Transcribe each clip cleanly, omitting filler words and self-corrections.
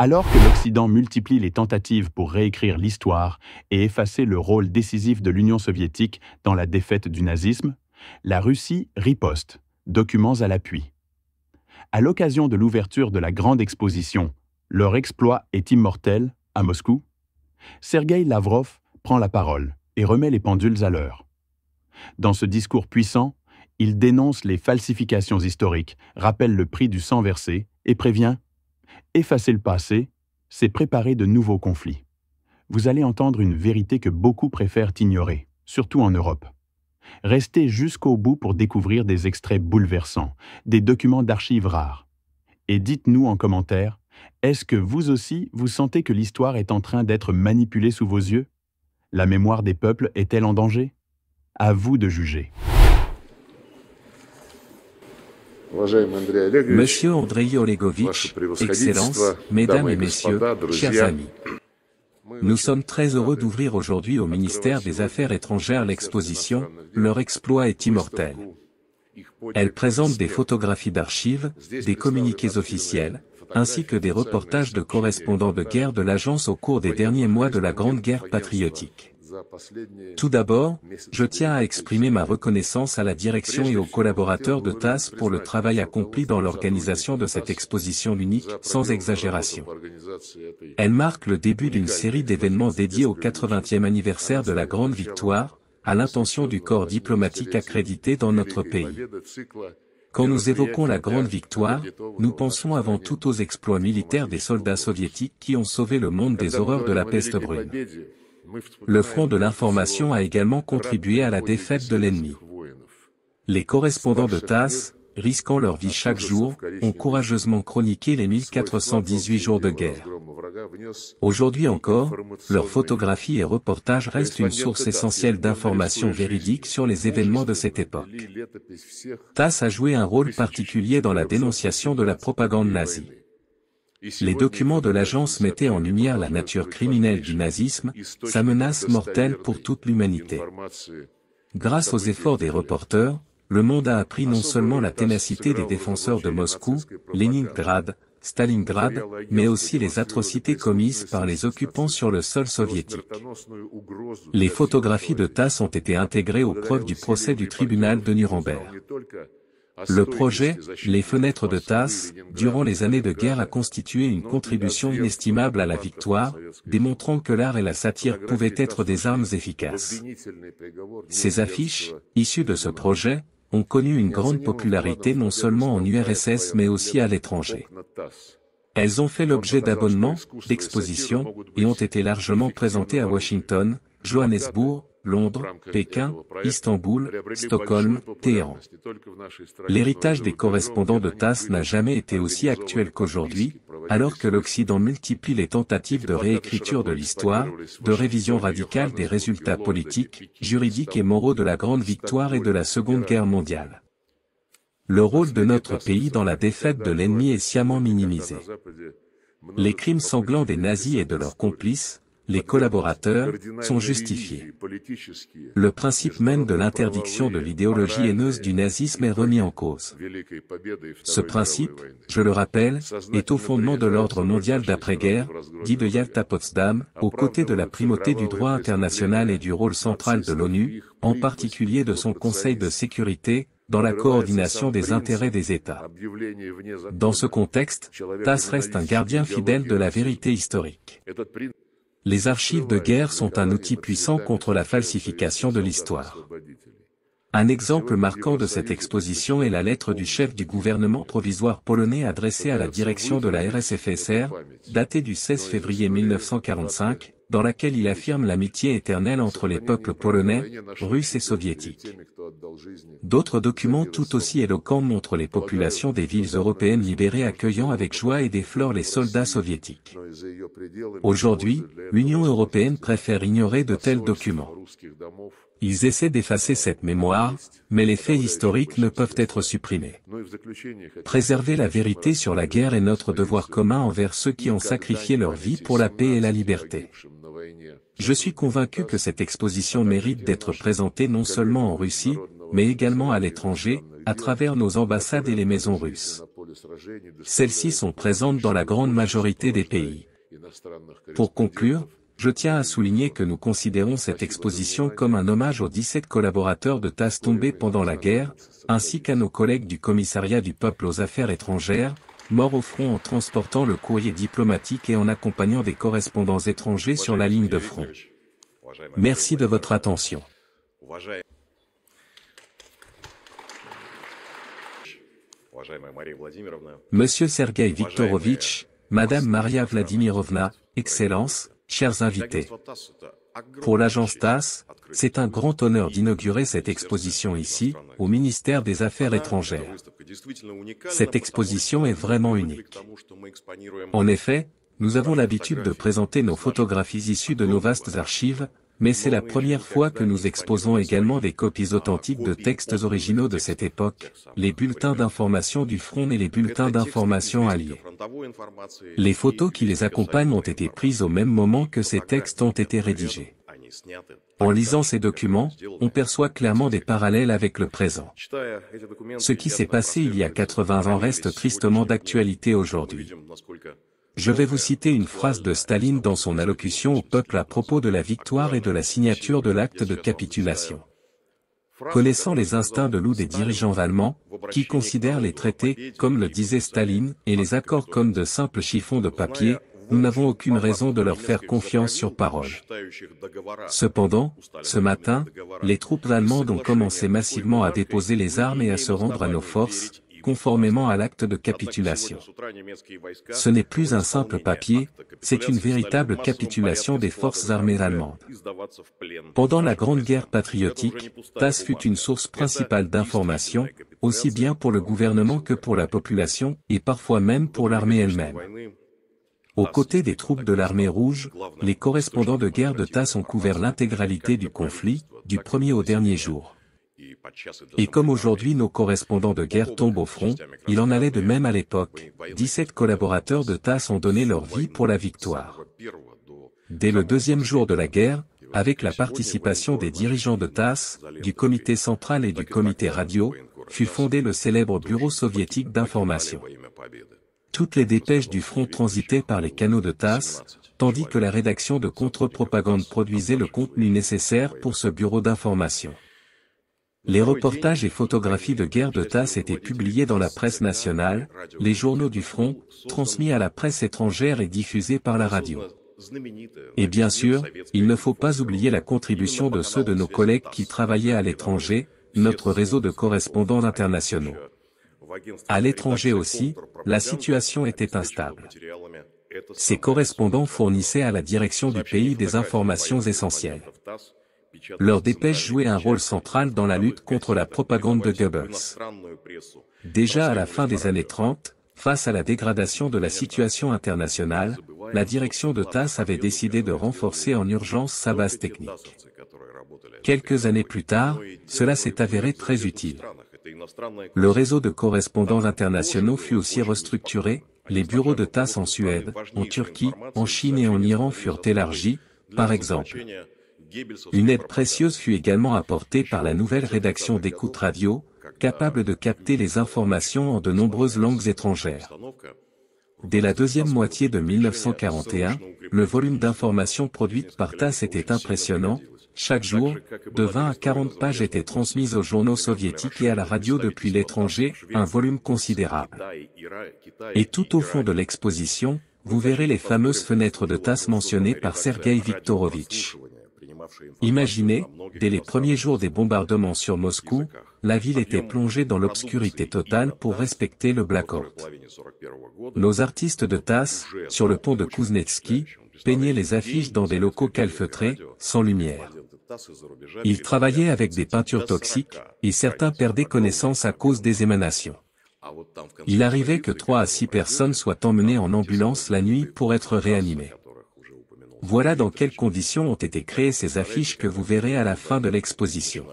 Alors que l'Occident multiplie les tentatives pour réécrire l'histoire et effacer le rôle décisif de l'Union soviétique dans la défaite du nazisme, la Russie riposte, documents à l'appui. À l'occasion de l'ouverture de la grande exposition « Leur exploit est immortel » à Moscou, Sergueï Lavrov prend la parole et remet les pendules à l'heure. Dans ce discours puissant, il dénonce les falsifications historiques, rappelle le prix du sang versé et prévient « Effacer le passé, c'est préparer de nouveaux conflits. Vous allez entendre une vérité que beaucoup préfèrent ignorer, surtout en Europe. Restez jusqu'au bout pour découvrir des extraits bouleversants, des documents d'archives rares. Et dites-nous en commentaire, est-ce que vous aussi, vous sentez que l'histoire est en train d'être manipulée sous vos yeux? La mémoire des peuples est-elle en danger? À vous de juger. Monsieur Andrei Olegovitch, Excellences, Mesdames et Messieurs, chers amis. Nous sommes très heureux d'ouvrir aujourd'hui au ministère des Affaires étrangères l'exposition « Leur exploit est immortel ». Elle présente des photographies d'archives, des communiqués officiels, ainsi que des reportages de correspondants de guerre de l'agence au cours des derniers mois de la Grande Guerre patriotique. Tout d'abord, je tiens à exprimer ma reconnaissance à la direction et aux collaborateurs de TASS pour le travail accompli dans l'organisation de cette exposition unique, sans exagération. Elle marque le début d'une série d'événements dédiés au 80e anniversaire de la Grande Victoire, à l'intention du corps diplomatique accrédité dans notre pays. Quand nous évoquons la Grande Victoire, nous pensons avant tout aux exploits militaires des soldats soviétiques qui ont sauvé le monde des horreurs de la peste brune. Le front de l'information a également contribué à la défaite de l'ennemi. Les correspondants de TASS, risquant leur vie chaque jour, ont courageusement chroniqué les 1418 jours de guerre. Aujourd'hui encore, leurs photographies et reportages restent une source essentielle d'informations véridiques sur les événements de cette époque. TASS a joué un rôle particulier dans la dénonciation de la propagande nazie. Les documents de l'agence mettaient en lumière la nature criminelle du nazisme, sa menace mortelle pour toute l'humanité. Grâce aux efforts des reporters, le monde a appris non seulement la ténacité des défenseurs de Moscou, Leningrad, Stalingrad, mais aussi les atrocités commises par les occupants sur le sol soviétique. Les photographies de TASS ont été intégrées aux preuves du procès du tribunal de Nuremberg. Le projet « Les fenêtres de TASS » durant les années de guerre a constitué une contribution inestimable à la victoire, démontrant que l'art et la satire pouvaient être des armes efficaces. Ces affiches, issues de ce projet, ont connu une grande popularité non seulement en URSS mais aussi à l'étranger. Elles ont fait l'objet d'abonnements, d'expositions, et ont été largement présentées à Washington, Johannesburg, Londres, Pékin, Istanbul, Stockholm, Téhéran. L'héritage des correspondants de TASS n'a jamais été aussi actuel qu'aujourd'hui, alors que l'Occident multiplie les tentatives de réécriture de l'histoire, de révision radicale des résultats politiques, juridiques et moraux de la Grande Victoire et de la Seconde Guerre mondiale. Le rôle de notre pays dans la défaite de l'ennemi est sciemment minimisé. Les crimes sanglants des nazis et de leurs complices, les collaborateurs, sont justifiés. Le principe même de l'interdiction de l'idéologie haineuse du nazisme est remis en cause. Ce principe, je le rappelle, est au fondement de l'ordre mondial d'après-guerre, dit de Yalta-Potsdam, aux côtés de la primauté du droit international et du rôle central de l'ONU, en particulier de son Conseil de sécurité, dans la coordination des intérêts des États. Dans ce contexte, TASS reste un gardien fidèle de la vérité historique. Les archives de guerre sont un outil puissant contre la falsification de l'histoire. Un exemple marquant de cette exposition est la lettre du chef du gouvernement provisoire polonais adressée à la direction de la RSFSR, datée du 16 février 1945, dans laquelle il affirme l'amitié éternelle entre les peuples polonais, russes et soviétiques. D'autres documents tout aussi éloquents montrent les populations des villes européennes libérées accueillant avec joie et des fleurs les soldats soviétiques. Aujourd'hui, l'Union européenne préfère ignorer de tels documents. Ils essaient d'effacer cette mémoire, mais les faits historiques ne peuvent être supprimés. Préserver la vérité sur la guerre est notre devoir commun envers ceux qui ont sacrifié leur vie pour la paix et la liberté. Je suis convaincu que cette exposition mérite d'être présentée non seulement en Russie, mais également à l'étranger, à travers nos ambassades et les maisons russes. Celles-ci sont présentes dans la grande majorité des pays. Pour conclure, je tiens à souligner que nous considérons cette exposition comme un hommage aux 17 collaborateurs de TASS tombés pendant la guerre, ainsi qu'à nos collègues du Commissariat du Peuple aux Affaires étrangères, morts au front en transportant le courrier diplomatique et en accompagnant des correspondants étrangers sur la ligne de front. Merci de votre attention. Monsieur Sergueï Viktorovitch, Madame Maria Vladimirovna, Excellences, chers invités. Pour l'agence TASS, c'est un grand honneur d'inaugurer cette exposition ici, au ministère des Affaires étrangères. Cette exposition est vraiment unique. En effet, nous avons l'habitude de présenter nos photographies issues de nos vastes archives, mais c'est la première fois que nous exposons également des copies authentiques de textes originaux de cette époque, les bulletins d'information du front et les bulletins d'information alliés. Les photos qui les accompagnent ont été prises au même moment que ces textes ont été rédigés. En lisant ces documents, on perçoit clairement des parallèles avec le présent. Ce qui s'est passé il y a 80 ans reste tristement d'actualité aujourd'hui. Je vais vous citer une phrase de Staline dans son allocution au peuple à propos de la victoire et de la signature de l'acte de capitulation. Connaissant les instincts de loup des dirigeants allemands, qui considèrent les traités, comme le disait Staline, et les accords comme de simples chiffons de papier, nous n'avons aucune raison de leur faire confiance sur parole. Cependant, ce matin, les troupes allemandes ont commencé massivement à déposer les armes et à se rendre à nos forces, conformément à l'acte de capitulation. Ce n'est plus un simple papier, c'est une véritable capitulation des forces armées allemandes. Pendant la Grande Guerre patriotique, TASS fut une source principale d'information, aussi bien pour le gouvernement que pour la population, et parfois même pour l'armée elle-même. Aux côtés des troupes de l'armée rouge, les correspondants de guerre de TASS ont couvert l'intégralité du conflit, du premier au dernier jour. Et comme aujourd'hui nos correspondants de guerre tombent au front, il en allait de même à l'époque. 17 collaborateurs de TASS ont donné leur vie pour la victoire. Dès le deuxième jour de la guerre, avec la participation des dirigeants de TASS, du comité central et du comité radio, fut fondé le célèbre bureau soviétique d'information. Toutes les dépêches du front transitaient par les canaux de TASS, tandis que la rédaction de contre-propagande produisait le contenu nécessaire pour ce bureau d'information. Les reportages et photographies de guerre de TASS étaient publiés dans la presse nationale, les journaux du front, transmis à la presse étrangère et diffusés par la radio. Et bien sûr, il ne faut pas oublier la contribution de ceux de nos collègues qui travaillaient à l'étranger, notre réseau de correspondants internationaux. À l'étranger aussi, la situation était instable. Ces correspondants fournissaient à la direction du pays des informations essentielles. Leurs dépêches jouaient un rôle central dans la lutte contre la propagande de Goebbels. Déjà à la fin des années 30, face à la dégradation de la situation internationale, la direction de TASS avait décidé de renforcer en urgence sa base technique. Quelques années plus tard, cela s'est avéré très utile. Le réseau de correspondants internationaux fut aussi restructuré, les bureaux de TASS en Suède, en Turquie, en Chine et en Iran furent élargis, par exemple. Une aide précieuse fut également apportée par la nouvelle rédaction d'écoute radio, capable de capter les informations en de nombreuses langues étrangères. Dès la deuxième moitié de 1941, le volume d'informations produites par TASS était impressionnant. Chaque jour, de 20 à 40 pages étaient transmises aux journaux soviétiques et à la radio depuis l'étranger, un volume considérable. Et tout au fond de l'exposition, vous verrez les fameuses fenêtres de TASS mentionnées par Sergueï Viktorovitch. Imaginez, dès les premiers jours des bombardements sur Moscou, la ville était plongée dans l'obscurité totale pour respecter le blackout. Nos artistes de TASS, sur le pont de Kouznetsky, peignaient les affiches dans des locaux calfeutrés, sans lumière. Ils travaillaient avec des peintures toxiques, et certains perdaient connaissance à cause des émanations. Il arrivait que 3 à 6 personnes soient emmenées en ambulance la nuit pour être réanimées. Voilà dans quelles conditions ont été créées ces affiches que vous verrez à la fin de l'exposition.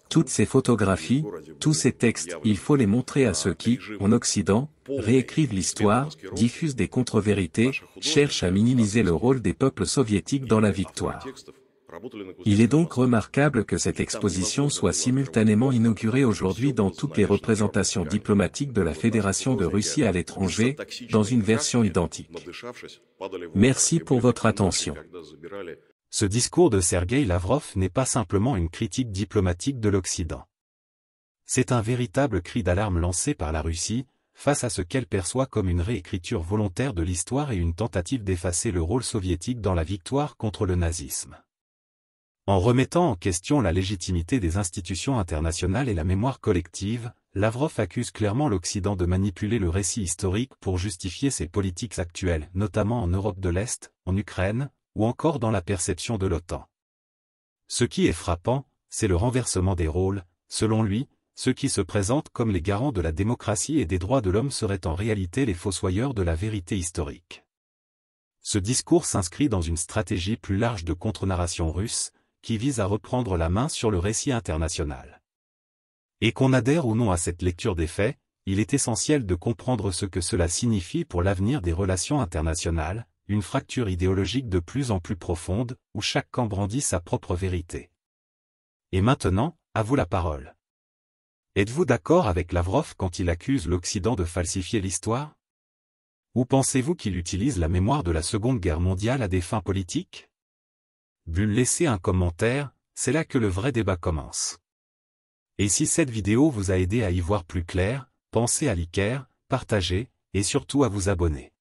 Toutes ces photographies, tous ces textes, il faut les montrer à ceux qui, en Occident, réécrivent l'histoire, diffusent des contre-vérités, cherchent à minimiser le rôle des peuples soviétiques dans la victoire. Il est donc remarquable que cette exposition soit simultanément inaugurée aujourd'hui dans toutes les représentations diplomatiques de la Fédération de Russie à l'étranger, dans une version identique. Merci pour votre attention. Ce discours de Sergueï Lavrov n'est pas simplement une critique diplomatique de l'Occident. C'est un véritable cri d'alarme lancé par la Russie, face à ce qu'elle perçoit comme une réécriture volontaire de l'histoire et une tentative d'effacer le rôle soviétique dans la victoire contre le nazisme. En remettant en question la légitimité des institutions internationales et la mémoire collective, Lavrov accuse clairement l'Occident de manipuler le récit historique pour justifier ses politiques actuelles, notamment en Europe de l'Est, en Ukraine, ou encore dans la perception de l'OTAN. Ce qui est frappant, c'est le renversement des rôles. Selon lui, ceux qui se présentent comme les garants de la démocratie et des droits de l'homme seraient en réalité les fossoyeurs de la vérité historique. Ce discours s'inscrit dans une stratégie plus large de contre-narration russe, qui vise à reprendre la main sur le récit international. Et qu'on adhère ou non à cette lecture des faits, il est essentiel de comprendre ce que cela signifie pour l'avenir des relations internationales, une fracture idéologique de plus en plus profonde, où chaque camp brandit sa propre vérité. Et maintenant, à vous la parole. Êtes-vous d'accord avec Lavrov quand il accuse l'Occident de falsifier l'histoire? Ou pensez-vous qu'il utilise la mémoire de la Seconde Guerre mondiale à des fins politiques? Laissez un commentaire, c'est là que le vrai débat commence. Et si cette vidéo vous a aidé à y voir plus clair, pensez à liker, partager, et surtout à vous abonner.